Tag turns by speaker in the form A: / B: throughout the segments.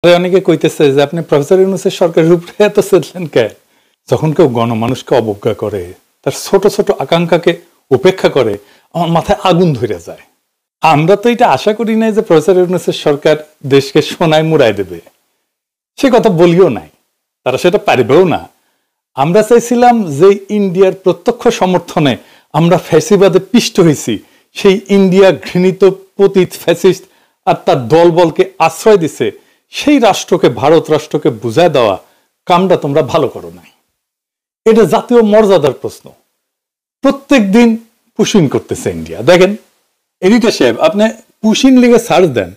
A: অনেকে কইতেছে যে আপনি প্রফেসর ইউনূসের সরকারের উপরে এত চেতলেন কে? যখন কেউ গণমানুষকে অবজ্ঞা করে, তার ছোট ছোট আকাঙ্ক্ষাকে উপেক্ষা করে, আমার মাথায় আগুন ধরে যায়। আমরা তো এটা আশা করি নাই যে প্রফেসর ইউনূসের সরকার দেশকে সোনায় মুড়াই দেবে, সে কথা বলিও নাই, তারা সেটা পারবেও না। আমরা চাইছিলাম যে ইন্ডিয়ার প্রত্যক্ষ সমর্থনে আমরা ফ্যাসিবাদে পিষ্ট হয়েছি, সেই ইন্ডিয়া ঘৃণিত পতিত ফ্যাসিস্ট আর তার দলবলকে আশ্রয় দিছে, সেই রাষ্ট্রকে, ভারত রাষ্ট্রকে বুঝায় দেওয়া কামটা তোমরা ভালো করো নাই। এটা জাতীয় মর্যাদার প্রশ্ন। প্রত্যেক দিন পুশিং করতেছে ইন্ডিয়া। দেখেন এডিটর সাহেব, আপনি পুশিং লিগে সার্চ দেন,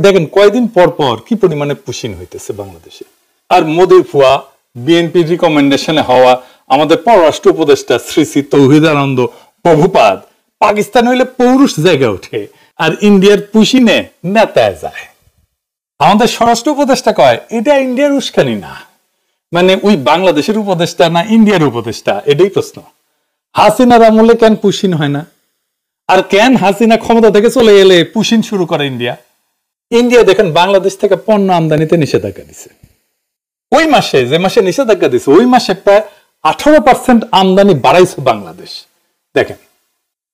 A: দেখেন কয়দিন পর পর কি পরিমাণে পুশিং হইতেছে বাংলাদেশে। আর মোদির ফুয়া, বিএনপির রিকমেন্ডেশনে হওয়া আমাদের পররাষ্ট্র উপদেষ্টা শ্রী শ্রী তৌহিদ আনন্দ প্রভুপাদ পাকিস্তান হইলে পৌরুষ জায়গায় ওঠে, আর ইন্ডিয়ার পুশিনে নেতায় যায়। আমাদের স্বরাষ্ট্র উপদেষ্টা কয় এটা ইন্ডিয়ার উস্কানি না, মানে ওই বাংলাদেশের উপদেষ্টা না ইন্ডিয়ার উপদেষ্টা, এটাই প্রশ্ন। হাসিনার আমলে কেন পুশিন হয় না? আর কেন হাসিনা ক্ষমতা থেকে চলে এলে পুশিন শুরু করে ইন্ডিয়া? ইন্ডিয়া দেখেন বাংলাদেশ থেকে পণ্য আমদানিতে নিষেধাজ্ঞা দিছে। ওই মাসে, যে মাসে নিষেধাজ্ঞা দিছে, ওই মাসে প্রায় 18% আমদানি বাড়াইছে বাংলাদেশ। দেখেন,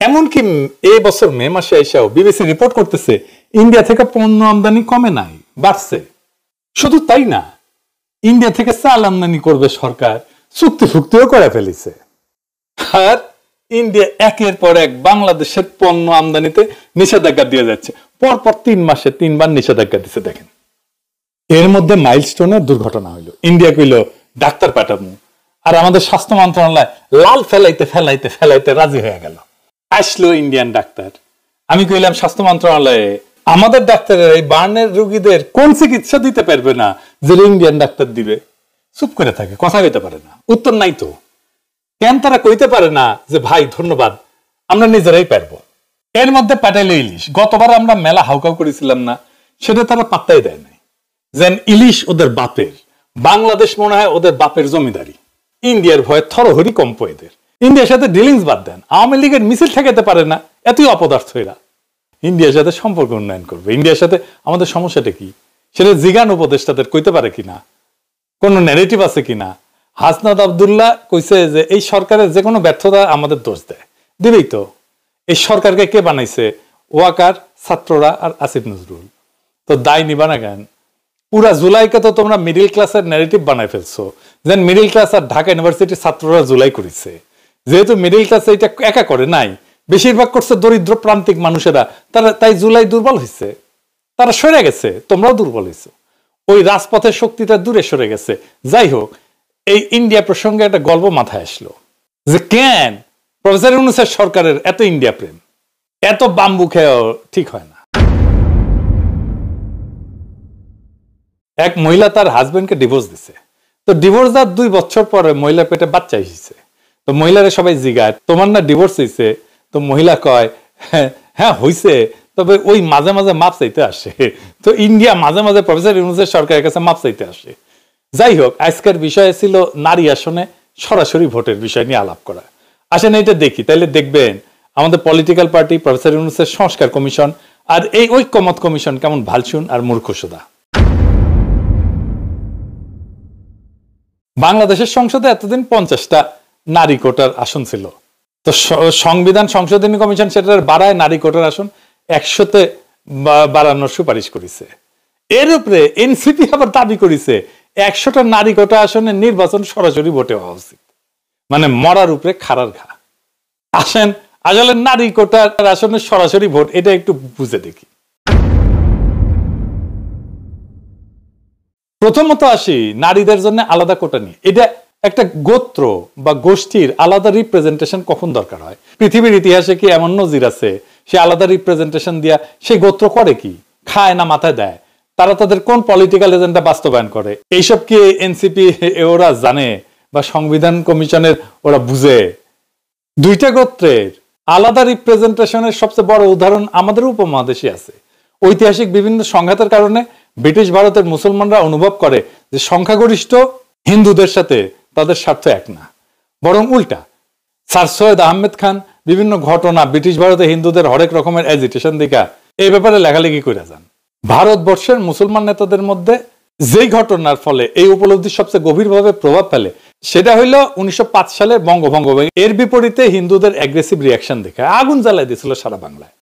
A: এমনকি এই বছর মে মাসে এসেও বিবিসি রিপোর্ট করতেছে ইন্ডিয়া থেকে পণ্য আমদানি কমে নাই, বাড়ছে। শুধু তাই না, ইন্ডিয়া থেকে চাল আমদানি করবে সরকার, চুক্তি ফুক্তিও করে ফেলেছে। আর ইন্ডিয়া একের পর এক বাংলাদেশের পণ্য আমদানিতে নিষেধাজ্ঞা দিয়ে যাচ্ছে। পরপর 3 মাসে 3 বার নিষেধাজ্ঞা দিচ্ছে। দেখেন, এর মধ্যে মাইলস্টোনের দুর্ঘটনা হইল, ইন্ডিয়া কইল ডাক্তার পাঠাবো, আর আমাদের স্বাস্থ্য মন্ত্রণালয় লাল ফেলাইতে ফেলাইতে ফেলাইতে রাজি হয়ে গেল। আসলো ইন্ডিয়ান ডাক্তার। আমি কইলাম স্বাস্থ্য মন্ত্রণালয়ে, আমাদের ডাক্তারের এই বার্নের রোগীদের কোন চিকিৎসা দিতে পারবে না যে ইন্ডিয়ান ডাক্তার দিবে? চুপ করে থাকে, কথা কইতে পারে না, উত্তর নাই তো। কেন তারা কইতে পারে না যে ভাই ধন্যবাদ, আমরা নিজেরাই পারবো? এর মধ্যে পাঠাইলো ইলিশ। গতবার আমরা মেলা হাউকাউ করেছিলাম না, সেটা তারা পাত্তাই দেয় নাই। যেন ইলিশ ওদের বাপের, বাংলাদেশ মনে হয় ওদের বাপের জমিদারি। ইন্ডিয়ার ভয়ে থরহরি কম্প এদের। ইন্ডিয়ার সাথে ডিলিংস বাদ দেন, আওয়ামী লীগের মিছিল ঠেকাতে পারে না, এতই অপদার্থ এরা। ইন্ডিয়ার সাথে সম্পর্ক উন্নয়ন করবে। ইন্ডিয়ার সাথে আমাদের সমস্যাটা কি সেটা জিগান উপদেষ্টাদের কইতে পারে কিনা, কোন ন্যারেটিভ আছে কিনা? হাসনাত আব্দুল্লাহ কইছে যে এই সরকারের যে কোনো ব্যর্থতা আমাদের দোষ দেয়, দিবেই তো। এই সরকারকে কে বানাইছে? ওয়াকার, ছাত্ররা আর আসিফ নজরুল। তো দায় নিবা না কেন? পুরা জুলাইকে তো তোমরা মিডিল ক্লাসের ন্যারেটিভ বানাই ফেলছো, যেন মিডিল ক্লাস আর ঢাকা ইউনিভার্সিটির ছাত্ররা জুলাই করেছে। যেহেতু মিডিল ক্লাস এটা একা করে নাই, বেশিরভাগ করছে দরিদ্র প্রান্তিক মানুষেরা, তারা তাই জুলাই দুর্বল হয়েছে, তারা সরে গেছে, তোমরাও দুর্বল হয়েছে। ওই রাজপথের শক্তিটা দূরে সরে গেছে। যাই হোক, এই ইন্ডিয়া প্রসঙ্গে একটা গল্প মাথায় আসলো যে কেন প্রফেসর ইউনূসের সরকারের এত ইন্ডিয়া প্রেম, এত বাম্বু খেয়েও ঠিক হয় না। এক মহিলা তার হাজবেন্ডকে ডিভোর্স দিছে। তো ডিভোর্স দেওয়ার 2 বছর পরে মহিলার পেটে বাচ্চা এসেছে। তো মহিলারে সবাই জিগায়, তোমার না ডিভোর্স হয়েছে? তো মহিলা কয়, হ্যাঁ হয়েছে, তবে ওই মাঝে মাঝে মাপ চাইতে আসে। তো ইন্ডিয়া মাঝে মাঝে প্রফেসর ইউনূসের সরকারের কাছে মাপ চাইতে আসে। যাই হোক, আজকের বিষয় ছিল নারী আসনে সরাসরি ভোটের বিষয় নিয়ে আলাপ করা। আসেন এটা দেখি, তাইলে দেখবেন আমাদের পলিটিক্যাল পার্টি, প্রফেসর ইউনূসের সংস্কার কমিশন আর এই ঐক্যমত কমিশন কেমন ভালসুন আর মূর্খসুদা। বাংলাদেশের সংসদে এতদিন 50টা নারী কোটার আসন ছিল। তো সংবিধান সংশোধনী কমিশন সেটার বাড়ায় নারী কোটার আসন 100তে বাড়ানোর সুপারিশ করেছে। এর উপরে এনসিপি আবার দাবি করেছে 100টা নারী কোটা আসনে নির্বাচন সরাসরি ভোটে হওয়া উচিত, মানে মরার উপরে খাড়ার ঘা। আসেন আসলে নারী কোটার আসনে সরাসরি ভোট এটা একটু বুঝে দেখি। প্রথমত আসি নারীদের জন্য আলাদা কোটা নিয়ে। এটা একটা গোত্র বা গোষ্ঠীর আলাদা রিপ্রেজেন্টেশন কখন দরকার হয়? পৃথিবীর ইতিহাসে কি এমন নজির আছে সে আলাদা রিপ্রেজেন্টেশন দিয়া সেই গোত্র করে কি? খায় না মাথায় দেয়? তারা তাদের কোন পলিটিক্যাল এজেন্ডা বাস্তবায়ন করে? এইসব কি এনসিপি ওরা জানে বা সংবিধান কমিশনের ওরা বুঝে? 2টা গোত্রের আলাদা রিপ্রেজেন্টেশনের সবচেয়ে বড় উদাহরণ আমাদের উপমহাদেশে আছে। ঐতিহাসিক বিভিন্ন সংঘাতের কারণে ব্রিটিশ ভারতের মুসলমানরা অনুভব করে যে সংখ্যাগরিষ্ঠ হিন্দুদের সাথে তাদের স্বার্থ এক না, বরং উল্টা। স্যার সৈয়দ আহমেদ খান বিভিন্ন ঘটনা ব্রিটিশ ভারতে হিন্দুদের হরেক রকমের এজিটেশন দেখা এই ব্যাপারে লেখালেখি করে যান। ভারতবর্ষের মুসলমান নেতাদের মধ্যে যেই ঘটনার ফলে এই উপলব্ধি সবচেয়ে গভীরভাবে প্রভাব ফেলে সেটা হইল 1905 সালের বঙ্গভঙ্গ। এর বিপরীতে হিন্দুদের অ্যাগ্রেসিভ রিয়াকশন দেখে আগুন জ্বালাই দিয়েছিল সারা বাংলায়।